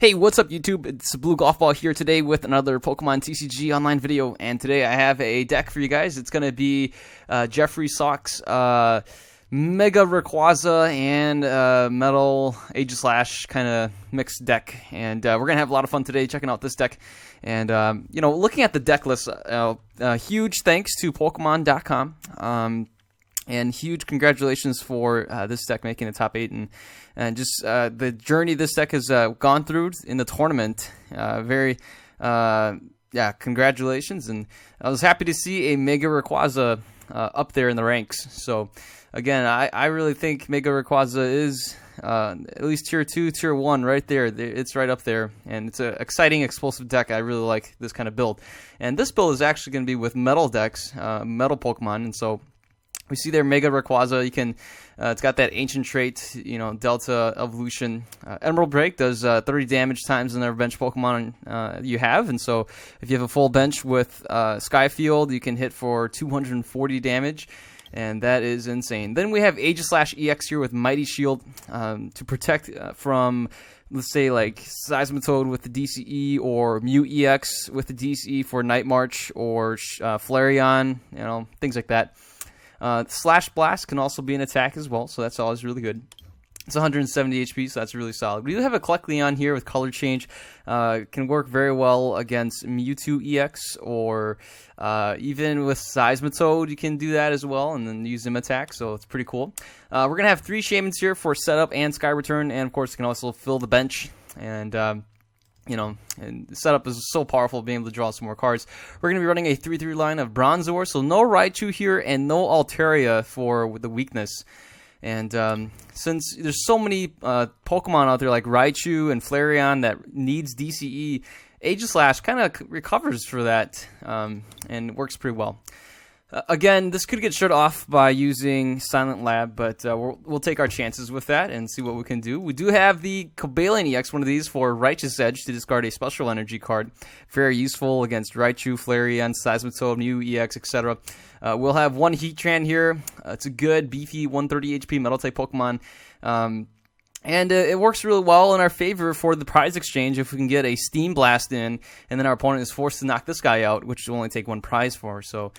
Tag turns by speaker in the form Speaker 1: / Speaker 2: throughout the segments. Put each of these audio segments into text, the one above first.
Speaker 1: Hey, what's up YouTube? It's abluegolfball here today with another Pokemon TCG online video, and today I have a deck for you guys. It's going to be Geoffrey, Sauk's Mega Rayquaza and Metal Aegislash kind of mixed deck, and we're going to have a lot of fun today checking out this deck. And, looking at the deck list, huge thanks to Pokemon.com. And huge congratulations for this deck making the top 8 and just the journey this deck has gone through in the tournament. Congratulations. And I was happy to see a Mega Rayquaza up there in the ranks. So, again, I really think Mega Rayquaza is at least Tier 2, Tier 1 right there. It's right up there. And it's an exciting, explosive deck. I really like this kind of build. And this build is actually going to be with Metal decks, Metal Pokemon. And so we see there Mega Rayquaza. You can, it's got that ancient trait, Delta Evolution. Emerald Break does 30 damage times in their bench Pokemon you have, and so if you have a full bench with Skyfield, you can hit for 240 damage, and that is insane. Then we have Aegislash EX here with Mighty Shield to protect from, let's say, like Seismitoad with the DCE, or Mew EX with the DCE for Night March, or Flareon, things like that. Slash Blast can also be an attack as well, so that's always really good. It's 170 HP, so that's really solid. We do have a Kecleon here with Color Change. Can work very well against Mewtwo EX, or even with Seismitoad, you can do that as well, and then use them attack, so it's pretty cool. We're going to have 3 Shamans here for setup and Sky Return, and of course, you can also fill the bench, and and the setup is so powerful, being able to draw some more cards. We're going to be running a 3-3 line of Bronzor, so no Raichu here and no Altaria for the weakness. And since there's so many Pokemon out there like Raichu and Flareon that needs DCE, Aegislash kind of recovers for that and works pretty well. Again, this could get shut off by using Silent Lab, but we'll take our chances with that and see what we can do. We do have the Cobalion EX, one of these for Righteous Edge, to discard a special energy card. Very useful against Raichu, Flareon, Seismitoad, Mew EX, etc. We'll have one Heatran here. It's a good, beefy 130 HP Metal-type Pokemon. And it works really well in our favor for the prize exchange if we can get a Steam Blast in, and then our opponent is forced to knock this guy out, which will only take 1 prize for. So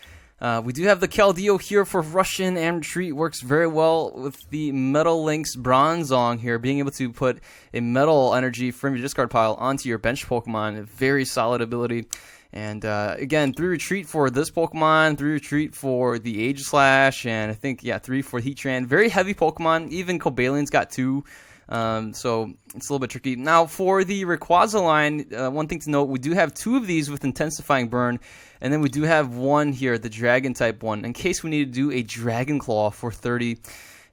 Speaker 1: we do have the Keldeo here for Russian and Retreat. Works very well with the Metal Lynx Bronzong here, being able to put a Metal Energy from your discard pile onto your bench Pokemon. A very solid ability. And again, 3 Retreat for this Pokemon, 3 Retreat for the Aegislash, and I think, 3 for Heatran. Very heavy Pokemon. Even Cobalion's got 2. So it's a little bit tricky. Now, for the Rayquaza line, one thing to note, we do have 2 of these with Intensifying Burn, and then we do have 1 here, the Dragon-type one, in case we need to do a Dragon Claw for 30,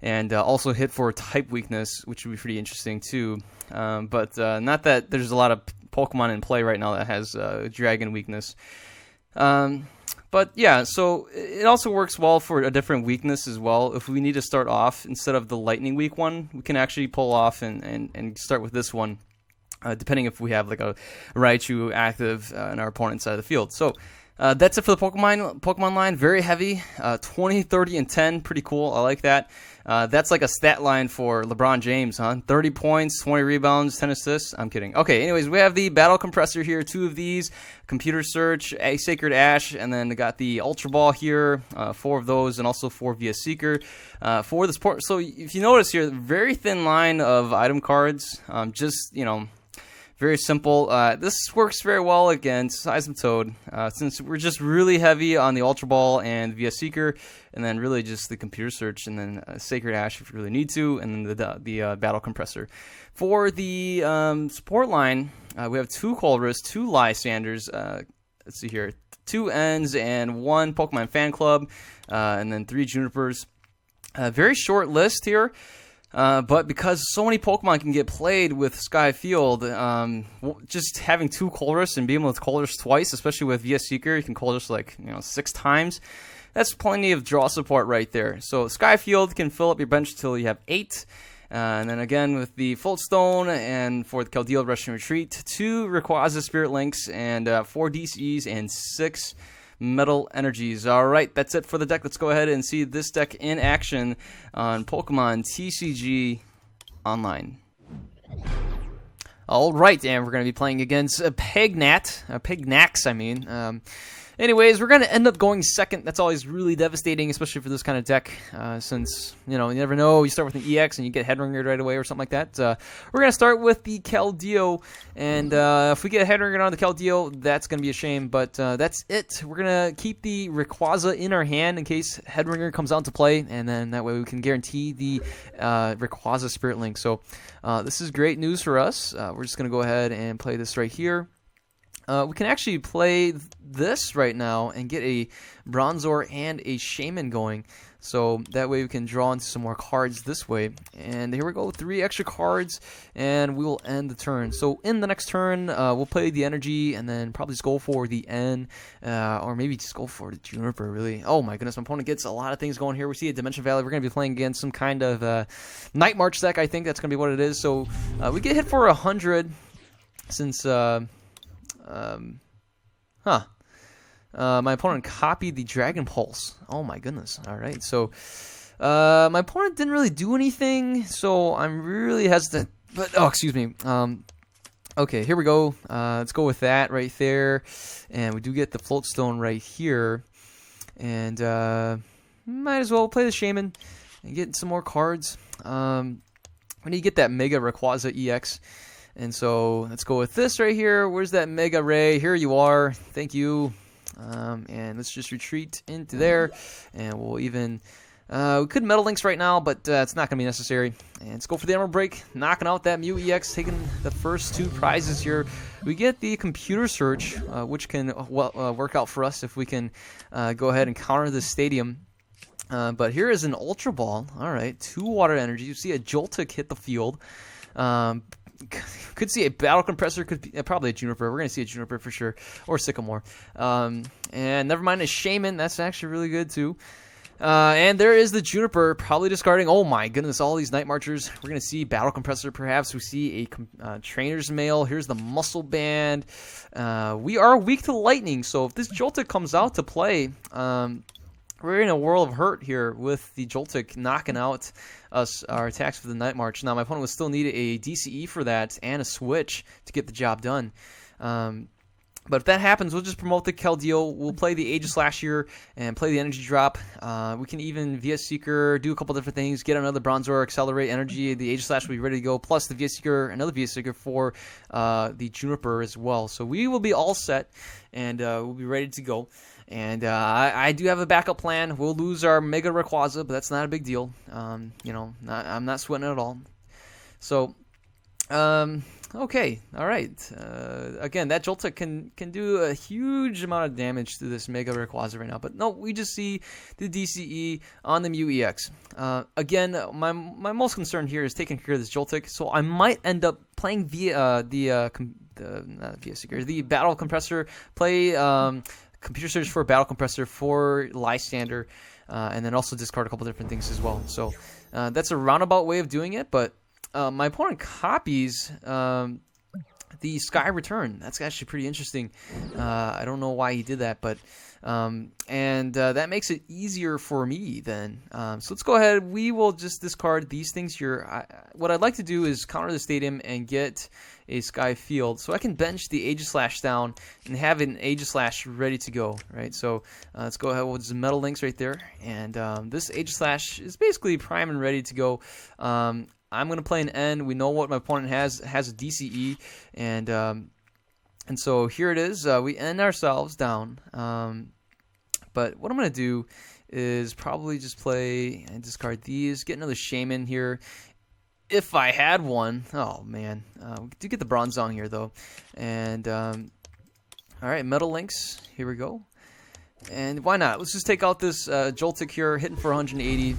Speaker 1: and also hit for Type Weakness, which would be pretty interesting too. But not that there's a lot of Pokemon in play right now that has Dragon Weakness. But yeah, so it also works well for a different weakness as well. If we need to start off, instead of the Lightning Weak one, we can actually pull off and start with this one, depending if we have like a Raichu active in our opponent's side of the field. So that's it for the Pokemon line. Very heavy, 20, 30, and 10. Pretty cool. I like that. That's like a stat line for LeBron James, huh? 30 points, 20 rebounds, 10 assists. I'm kidding. Okay, anyways, we have the Battle Compressor here. 2 of these. Computer Search, a Sacred Ash, and then we got the Ultra Ball here. 4 of those, and also 4 via Seeker. For the sport. So if you notice here, very thin line of item cards. Very simple. This works very well against Seismitoad, since we're just really heavy on the Ultra Ball and via Seeker, and then really just the Computer Search, and then Sacred Ash if you really need to, and then the Battle Compressor. For the support line, we have 2 Colress, 2 Lysanders, let's see here, 2 Ns and 1 Pokemon Fan Club, and then 3 Junipers. Very short list here. But because so many Pokemon can get played with Sky Field, just having 2 Colress and being able to Colress twice, especially with via Seeker, you can Colress like 6 times. That's plenty of draw support right there. So Sky Field can fill up your bench until you have 8. And then again with the Fold Stone, and for the Keldeo Russian Retreat, 2 Rayquaza Spirit Links, and 4 DCs and 6 Metal Energies. Alright, that's it for the deck. Let's go ahead and see this deck in action on Pokemon TCG Online. All right, and we're going to be playing against Pignax, I mean. Anyways, we're going to end up going second. That's always really devastating, especially for this kind of deck, since, you know, you never know. You start with an EX and you get headringered right away or something like that. We're going to start with the Keldeo, and if we get headringered on the Keldeo, that's going to be a shame, but that's it. We're going to keep the Rayquaza in our hand in case headringer comes out to play, and then that way we can guarantee the Rayquaza Spirit Link. So this is great news for us. We're just going to go ahead and play this right here. We can actually play this right now and get a Bronzor and a Shaman going. So that way we can draw into some more cards this way. And here we go, 3 extra cards, and we will end the turn. So in the next turn, we'll play the Energy and then probably just go for the N, or maybe just go for the Juniper, really. Oh my goodness, my opponent gets a lot of things going here. We see a Dimension Valley. We're going to be playing against some kind of Night March deck, I think that's going to be what it is. So we get hit for 100 since... my opponent copied the Dragon Pulse. Oh my goodness. Alright, so my opponent didn't really do anything, so I'm really hesitant. But, oh, excuse me. Okay, here we go. Let's go with that right there. And we do get the Float Stone right here. And might as well play the Shaman and get some more cards. We need to get that Mega Rayquaza EX. And so let's go with this right here. Where's that Mega Ray? Here you are. Thank you. And let's just retreat into there. And we'll even... we could Metal Links right now, but it's not going to be necessary. And let's go for the Emerald Break. Knocking out that Mew EX. Taking the first 2 prizes here. We get the Computer Search, which can work out for us if we can go ahead and counter the Stadium. But here is an Ultra Ball. Alright, 2 Water Energy. You see a Joltik hit the field. Could see a Battle Compressor, could be probably a Juniper. We're going to see a Juniper for sure, or Sycamore. And never mind a Shaman. That's actually really good too. And there is the Juniper, probably discarding. Oh my goodness, all these Night Marchers. We're going to see Battle Compressor perhaps. We see a Trainer's Mail. Here's the Muscle Band. We are weak to Lightning, so if this Joltik comes out to play... we're in a world of hurt here with the Joltik knocking out our attacks for the Night March. Now, my opponent would still need a DCE for that and a switch to get the job done. But if that happens, we'll just promote the Keldeo. We'll play the Aegislash here and play the Energy Drop. We can even VS Seeker, do a couple different things, get another Bronzor, accelerate energy. The Aegislash will be ready to go, plus the VS Seeker, another VS Seeker for the Juniper as well. So we will be all set, and we'll be ready to go. And I do have a backup plan. We'll lose our Mega Rayquaza, but that's not a big deal. You know, I'm not sweating it at all. So, okay, all right. Again, that Joltik can do a huge amount of damage to this Mega Rayquaza right now. But no, we just see the DCE on the Mew EX. Again, my most concern here is taking care of this Joltik. So I might end up playing via not VS Seeker, the Battle Compressor. Play Computer Search for Battle Compressor for Lysander, and then also discard a couple different things as well. So that's a roundabout way of doing it, but my opponent copies the Sky Return. That's actually pretty interesting. I don't know why he did that, but that makes it easier for me then. So let's go ahead. We will just discard these things here. What I'd like to do is counter the Stadium and get a Sky Field, so I can bench the Aegislash down and have an Aegislash ready to go, right? So let's go ahead with some Metal Links right there, and this Aegislash is basically prime and ready to go. I'm going to play an N. We know what my opponent has a DCE, and so here it is. We end ourselves down, but what I'm going to do is probably just play and discard these, get another Shaman here. If I had one. Oh, man. We do get the Bronzong here, though. And, all right, Metal Links. Here we go. And why not? Let's just take out this Joltik here, hitting for 180.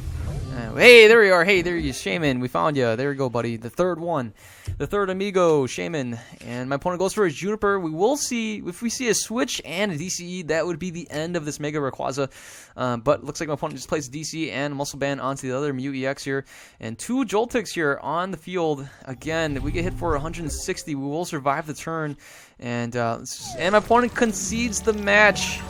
Speaker 1: Hey, there you are. Hey, there you, Shaman. We found you. There you go, buddy. The third one. The third amigo, Shaman. And my opponent goes for a Juniper. We will see, if we see a switch and a DCE, that would be the end of this Mega Rayquaza. But looks like my opponent just plays a DCE and a Muscle Band onto the other Mew EX here. And 2 Joltiks here on the field. Again, we get hit for 160. We will survive the turn. And my opponent concedes the match,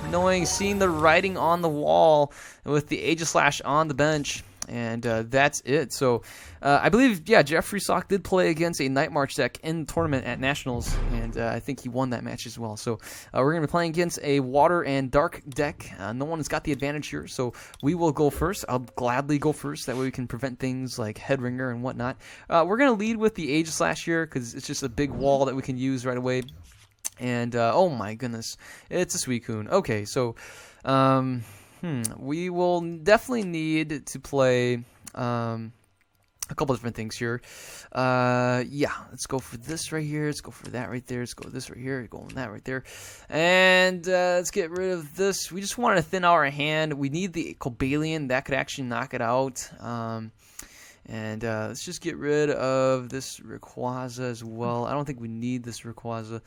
Speaker 1: seeing the writing on the wall with the Aegislash on the bench. And that's it. So I believe, yeah, Geoffrey Sauk did play against a Night March deck in the tournament at Nationals, and I think he won that match as well. So we're going to be playing against a Water and Dark deck. No one has got the advantage here, so we will go first. I'll gladly go first. That way we can prevent things like Headringer and whatnot. We're going to lead with the Age Slash here because it's just a big wall that we can use right away. And, oh my goodness, it's a Suicune. Okay, so... we will definitely need to play a couple different things here. Yeah, let's go for this right here. Let's go for that right there. Let's go this right here. Go on that right there. And let's get rid of this. We just want to thin out our hand. We need the Cobalion. That could actually knock it out. And let's just get rid of this Rayquaza as well. I don't think we need this Rayquaza.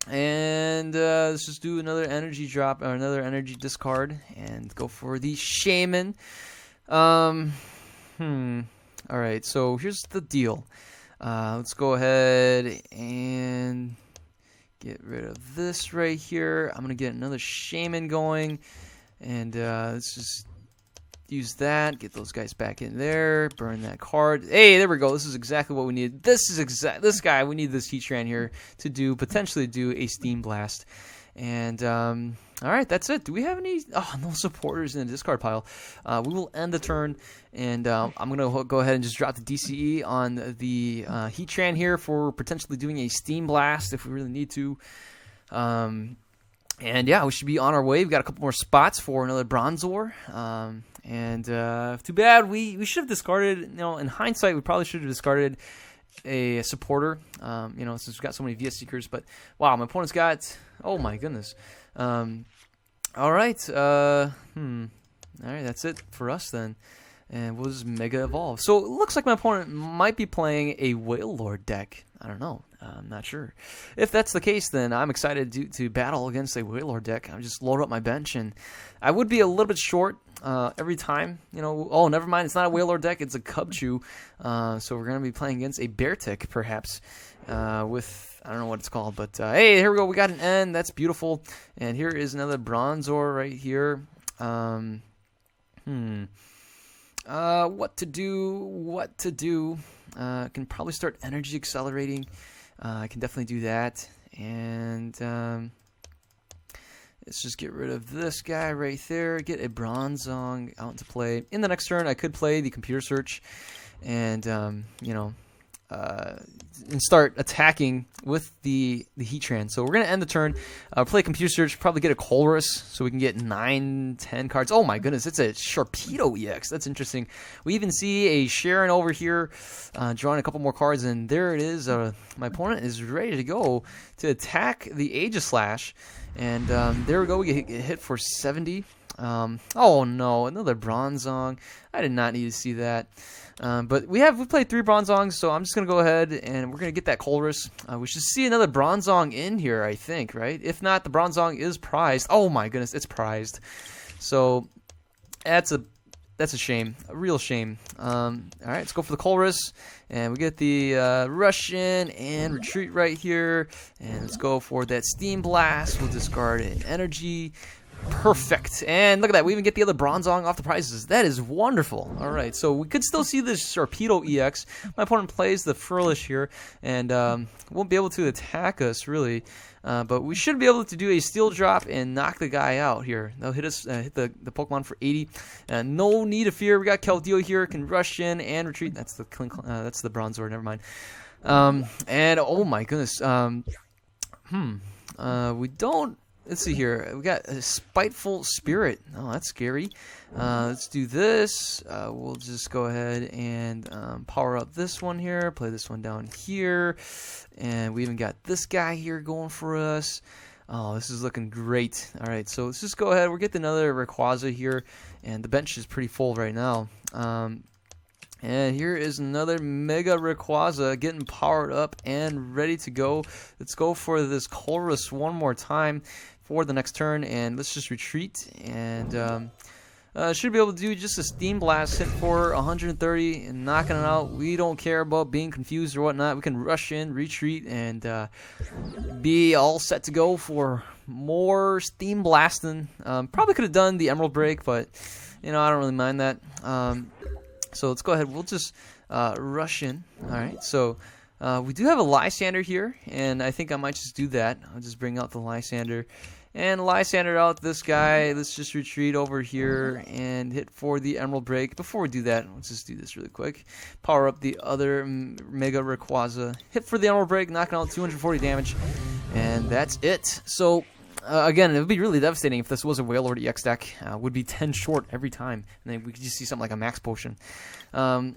Speaker 1: And let's just do another energy drop or another energy discard and go for the Shaman. Alright, so here's the deal. Let's go ahead and get rid of this right here. I'm going to get another Shaman going. And let's just use that, get those guys back in there, burn that card. Hey, there we go. This is exactly what we need. This guy, we need this Heatran here to potentially do a Steam Blast. And all right, that's it. Do we have any? Oh, no supporters in the discard pile. We will end the turn, and I'm gonna go ahead and just drop the DCE on the Heatran here for potentially doing a Steam Blast if we really need to. And yeah, we should be on our way. We've got a couple more spots for another Bronzor. And too bad we should have discarded. You know, in hindsight, we probably should have discarded a supporter. You know, since we've got so many VS Seekers. But wow, my opponent's got. Oh my goodness. All right. All right, that's it for us then. And we'll just Mega Evolve. So it looks like my opponent might be playing a Whale Lord deck. I don't know. I'm not sure. If that's the case, then I'm excited to battle against a Whale Lord deck. I'll just load up my bench, and I would be a little bit short every time. You know, oh, never mind. It's not a Whale Lord deck. It's a Cubchoo. So we're going to be playing against a Beartic, perhaps, with... I don't know what it's called, but hey, here we go. We got an N. That's beautiful. And here is another Bronzor right here. What to do? I can probably start energy accelerating. I can definitely do that. And let's just get rid of this guy right there. Get a Bronzong out into play. In the next turn, I could play the Computer Search and, you know, and start attacking with the Heatran. So we're going to end the turn, play Computer Search, probably get a Colress so we can get 9, 10 cards. Oh my goodness, it's a Sharpedo EX. That's interesting. We even see a Sharon over here drawing a couple more cards, and there it is. My opponent is ready to go to attack the Aegislash. And there we go. We get hit for 70. Oh no, another Bronzong. I did not need to see that. But we played 3 Bronzongs, so I'm just going to go ahead and we're going to get that Colress. We should see another Bronzong in here, I think, right? If not, the Bronzong is prized. Oh my goodness, it's prized. So that's a shame, a real shame. All right, let's go for the Colress, and we get the Russian and retreat right here. And let's go for that Steam Blast. We'll discard an energy. Perfect. And look at that. We even get the other Bronzong off the prizes. That is wonderful. All right. So we could still see this Sharpedo EX. My opponent plays the Furlish here and won't be able to attack us, really. But we should be able to do a Steel Drop and knock the guy out here. They'll hit us, hit the Pokemon for 80. No need to fear. We got Keldeo here. Can rush in and retreat. That's the Bronzor. Never mind. And oh my goodness. We don't. Let's see here. We got a Spiteful Spirit. Oh, that's scary. Let's do this. We'll just go ahead and power up this one here. Play this one down here. And we even got this guy here going for us. Oh, this is looking great. All right, so let's just go ahead. We'll get another Rayquaza here. And the bench is pretty full right now. And here is another Mega Rayquaza getting powered up and ready to go. Let's go for this Colress one more time for the next turn, and let's just retreat. And should be able to do just a Steam Blast, hit for 130 and knocking it out. We don't care about being confused or whatnot. We can rush in, retreat, and be all set to go for more Steam Blasting. Probably could have done the Emerald Break, but You know, I don't really mind that. So let's go ahead. We'll just rush in. All right. So we do have a Lysander here, and I think I might just do that. I'll just bring out the Lysander. And Lysander out this guy. Let's just retreat over here and hit for the Emerald Break. Before we do that, let's just do this really quick. Power up the other Mega Rayquaza. Hit for the Emerald Break, knocking out 240 damage. And that's it. So, again, it would be really devastating if this was a Wailord EX deck. Would be 10 short every time. And then we could just see something like a Max Potion. And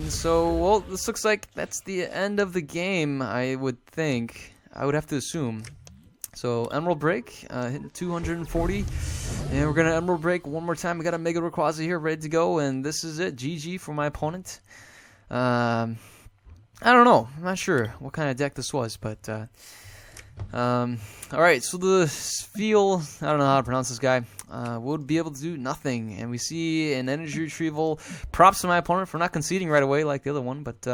Speaker 1: so, well, this looks like that's the end of the game, I would think. I would have to assume. So, Emerald Break, hitting 240. And we're going to Emerald Break one more time. We got a Mega Rayquaza here ready to go. And this is it. GG for my opponent. I don't know. I'm not sure what kind of deck this was, but... Alright, so the Spheal, I don't know how to pronounce this guy, would be able to do nothing. And we see an energy retrieval. Props to my opponent for not conceding right away like the other one, but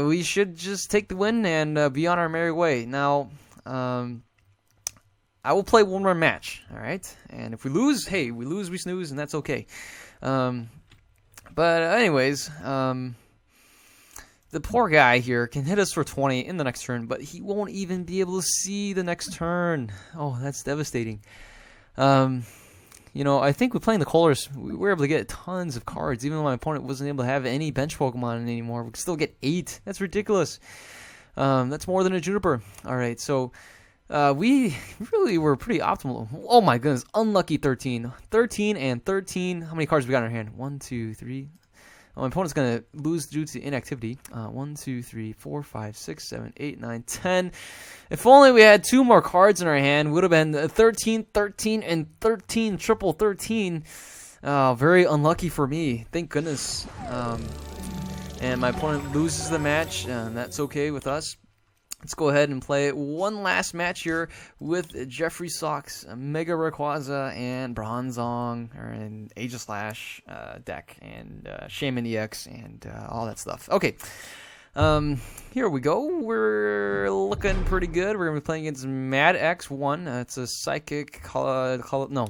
Speaker 1: we should just take the win and be on our merry way. Now, I will play one more match, alright? And if we lose, hey, we lose, we snooze, and that's okay. But anyways, the poor guy here can hit us for 20 in the next turn, but he won't even be able to see the next turn. Oh, that's devastating. You know, I think with playing the Colors, we were able to get tons of cards, even though my opponent wasn't able to have any bench Pokemon anymore. We could still get 8. That's ridiculous. That's more than a Juniper. All right, so we really were pretty optimal. Oh my goodness, unlucky 13. 13 and 13. How many cards we got in our hand? 1, 2, 3. Oh, my opponent's going to lose due to inactivity. 1, 2, 3, 4, 5, 6, 7, 8, 9, 10. If only we had 2 more cards in our hand, would have been 13, 13, and 13, triple 13. Very unlucky for me. Thank goodness. And my opponent loses the match, and that's okay with us. Let's go ahead and play one last match here with Geoffrey Sauk's Mega Rayquaza and Bronzong, or an Aegislash deck, and Shaman EX, and all that stuff. Okay, here we go. We're looking pretty good. We're going to be playing against Mad X1. It's a Psychic,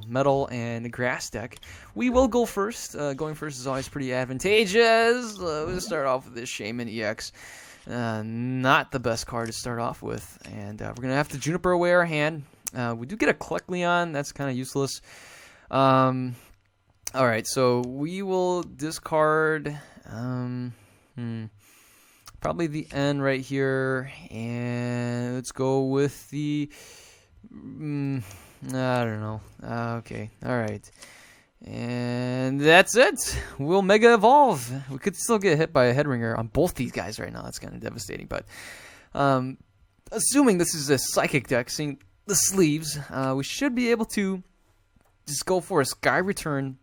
Speaker 1: Metal, and Grass deck. We will go first. Going first is always pretty advantageous. We'll start off with this Shaman EX. Not the best card to start off with, and we're gonna have to Juniper away our hand. We do get a Kecleon, that's kind of useless. All right, so we will discard probably the N right here, and let's go with the I don't know. Okay, all right. And that's it. We'll Mega Evolve. We could still get hit by a Headringer on both these guys right now. That's kind of devastating. But assuming this is a Psychic deck, seeing the sleeves, we should be able to just go for a Sky Return.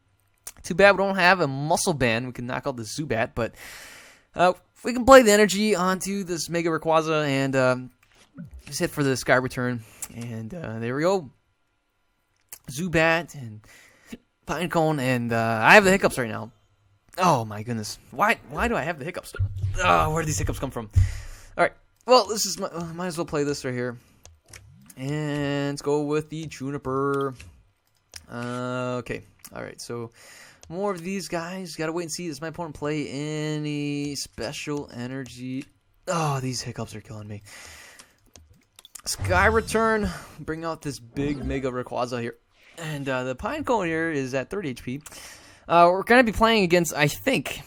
Speaker 1: Too bad we don't have a Muscle Band. We can knock out the Zubat, but we can play the energy onto this Mega Rayquaza and just hit for the Sky Return. And there we go. Zubat and Pinecone, and I have the hiccups right now. Oh my goodness. Why do I have the hiccups? Oh, where do these hiccups come from? Alright, well, this is might as well play this right here. And let's go with the Juniper. Okay, alright, so more of these guys. Gotta wait and see. Does my opponent play any special energy? Oh, these hiccups are killing me. Sky Return. Bring out this big Mega Rayquaza here. And the Pinecone here is at 30 HP. We're going to be playing against, I think,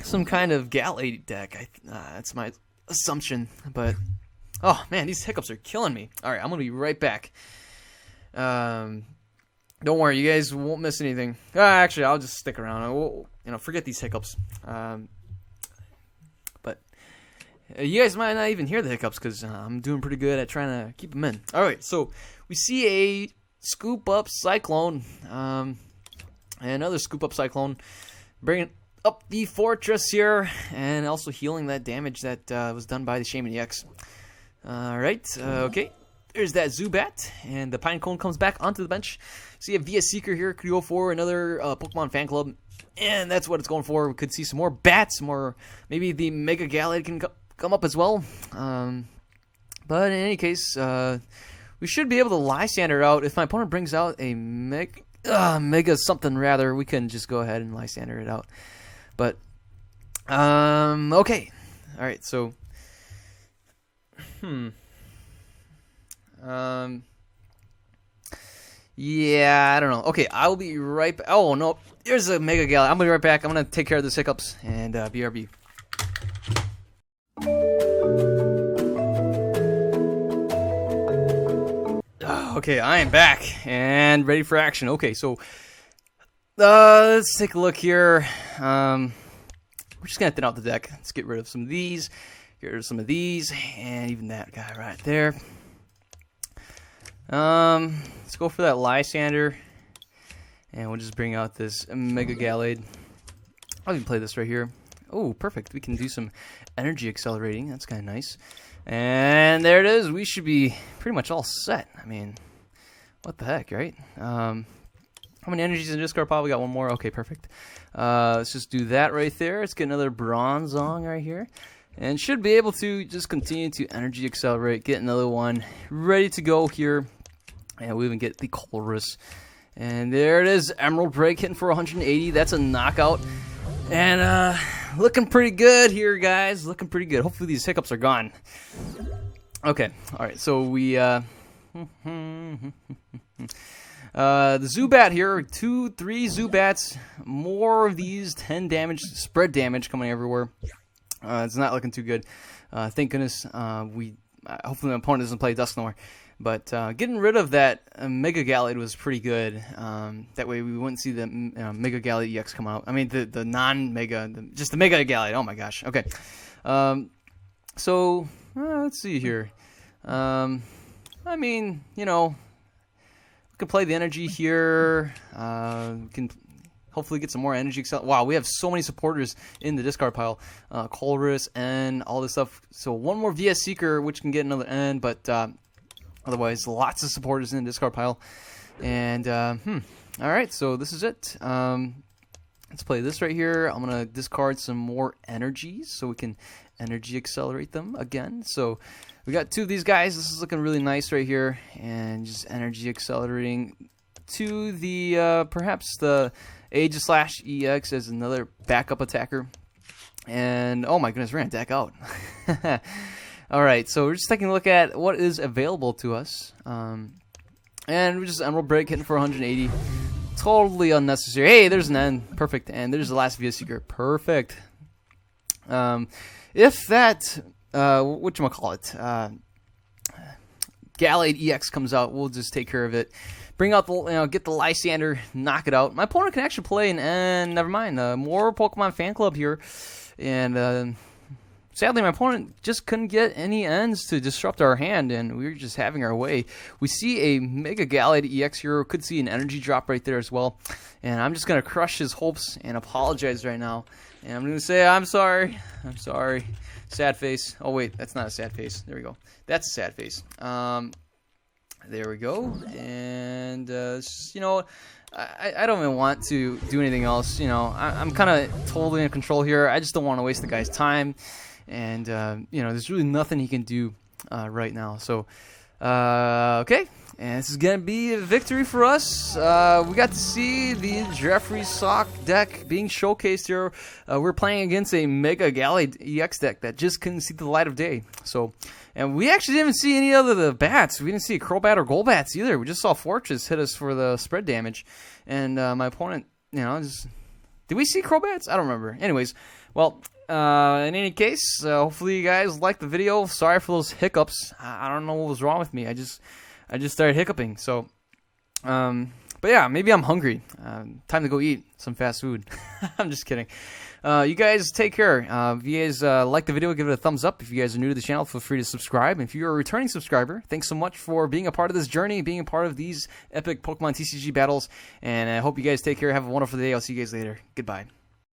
Speaker 1: some kind of Galate deck. That's my assumption. But, oh, man, these hiccups are killing me. All right, I'm going to be right back. Don't worry, you guys won't miss anything. Actually, I'll just stick around. Forget these hiccups. But you guys might not even hear the hiccups because I'm doing pretty good at trying to keep them in. All right, so we see a Scoop Up Cyclone, and another Scoop Up Cyclone, bringing up the Fortress here, and also healing that damage that was done by the Shaman EX. Alright, okay, there's that Zubat, and the Pinecone comes back onto the bench. See a Via Seeker here, could go for another Pokemon Fan Club, and that's what it's going for. We could see some more bats, maybe the Mega Galate can come up as well. But in any case, we should be able to Lysander out if my opponent brings out a Mega something rather. We couldn't just go ahead and Lysander it out. But, okay. Alright, so, yeah, I don't know. Okay, I'll be right back. Oh, no, here's a Mega Galley. I'm going to be right back. I'm going to take care of this hiccups, and BRB. Okay, I am back, and ready for action. Okay, so, let's take a look here. We're just going to thin out the deck. Let's get rid of some of these, get rid of some of these, and even that guy right there. Let's go for that Lysander, and we'll just bring out this Mega Gallade. I'll even play this right here. Oh, perfect. We can do some energy accelerating. That's kind of nice. And there it is. We should be pretty much all set. I mean, what the heck, right? How many energies in the discard pile? We got one more. Okay, perfect. Let's just do that right there. Let's get another Bronzong right here. And should be able to just continue to energy accelerate, get another one ready to go here. And we even get the Colress. And there it is, Emerald Break hitting for 180. That's a knockout. And looking pretty good here, guys. Looking pretty good. Hopefully these hiccups are gone. Okay, alright, so we the Zubat here, 2, 3 Zubats, more of these, 10 damage, spread damage coming everywhere. It's not looking too good. Thank goodness. Hopefully my opponent doesn't play Dusknoir. But getting rid of that Mega Gallade was pretty good. That way we wouldn't see the Mega Gallade EX come out. I mean the non-Mega, just the Mega Gallade. Oh my gosh. Okay. So let's see here. I mean, you know, we can play the energy here. We can hopefully get some more energy. Wow, we have so many supporters in the discard pile. Colress and all this stuff. So one more VS Seeker, which can get another N, but otherwise lots of supporters in the discard pile. And, alright, so this is it. Let's play this right here. I'm going to discard some more energies so we can energy accelerate them again. So we got 2 of these guys. This is looking really nice right here. And just energy accelerating to the, perhaps the Aegis/EX as another backup attacker. And, oh my goodness, we're going to deck out. Alright, so we're just taking a look at what is available to us. And we just Emerald Break hitting for 180. Totally unnecessary. Hey, there's an N. Perfect. And there's the last VS Seeker. Perfect. If that, whatchamacallit, Gallade EX comes out, we'll just take care of it. Bring out the, get the Lysander, knock it out. My opponent can actually play an N. Never mind. More Pokemon Fan Club here. And, sadly, my opponent just couldn't get any ends to disrupt our hand, and we were just having our way. We see a Mega Gallade EX here. Could see an energy drop right there as well. And I'm just going to crush his hopes and apologize right now. And I'm going to say, I'm sorry. I'm sorry. Sad face. Oh, wait. That's not a sad face. There we go. That's a sad face. There we go. And, you know, I don't even want to do anything else. You know, I'm kind of totally in control here. I just don't want to waste the guy's time. And, you know, there's really nothing he can do right now. So, okay. And this is going to be a victory for us. We got to see the Geoffrey Sauk deck being showcased here. We're playing against a Mega Gallade EX deck that just couldn't see the light of day. So, and we actually didn't see any other the bats. We didn't see a Crobat or Golbats either. We just saw Fortress hit us for the spread damage. And my opponent, you know, just... Did we see Crobats? I don't remember. Anyways, well... in any case, hopefully you guys liked the video. Sorry for those hiccups. I don't know what was wrong with me. I just started hiccuping. So, but yeah, maybe I'm hungry. Time to go eat some fast food. I'm just kidding. You guys take care. If you guys like the video, give it a thumbs up. If you guys are new to the channel, feel free to subscribe. If you're a returning subscriber, thanks so much for being a part of this journey, being a part of these epic Pokemon TCG battles. And I hope you guys take care. Have a wonderful day. I'll see you guys later. Goodbye.